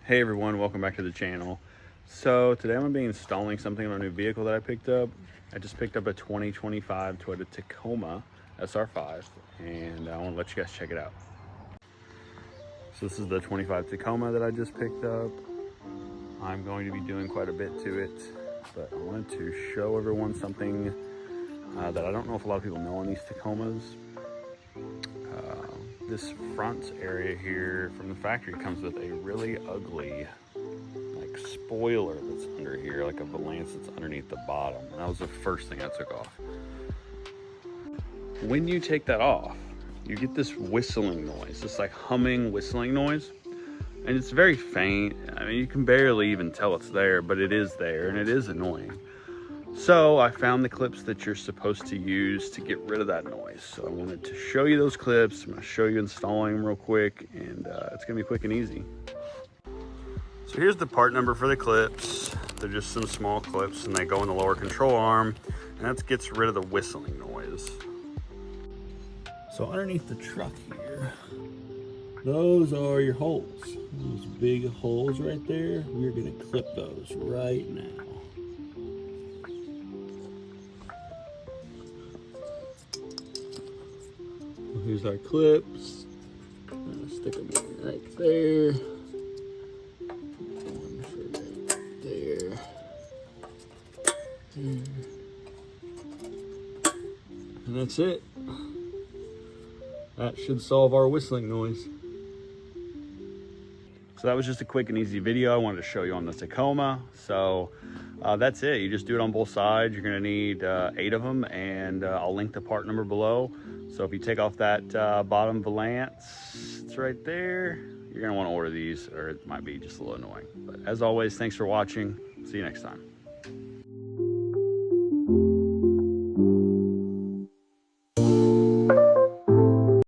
Hey everyone, welcome back to the channel. So today I'm going to be installing something on a new vehicle that I picked up. I just picked up a 2025 Toyota Tacoma SR5 and I want to let you guys check it out. So this is the 25 Tacoma that I just picked up. I'm going to be doing quite a bit to it, but I wanted to show everyone something that I don't know if a lot of people know on these Tacomas. This front area here from the factory comes with a really ugly like spoiler that's under here, like a valance that's underneath the bottom. And that was the first thing I took off. When you take that off, you get this whistling noise, this like humming whistling noise. And it's very faint. I mean, you can barely even tell it's there, but it is there and it is annoying. So I found the clips that you're supposed to use to get rid of that noise. So I wanted to show you those clips. I'm gonna show you installing them real quick, and it's gonna be quick and easy. So here's the part number for the clips. They're just some small clips and they go in the lower control arm, and that gets rid of the whistling noise. So underneath the truck here, those are your holes. Those big holes right there. We're gonna clip those right now. Here's our clips. I'm gonna stick them in right there. One for right there. And that's it. That should solve our whistling noise. So that was just a quick and easy video I wanted to show you on the Tacoma. So that's it. You just do it on both sides. You're gonna need 8 of them, and I'll link the part number below. So if you take off that bottom valance, it's right there. You're gonna wanna order these, or it might be just a little annoying. But as always, thanks for watching. See you next time.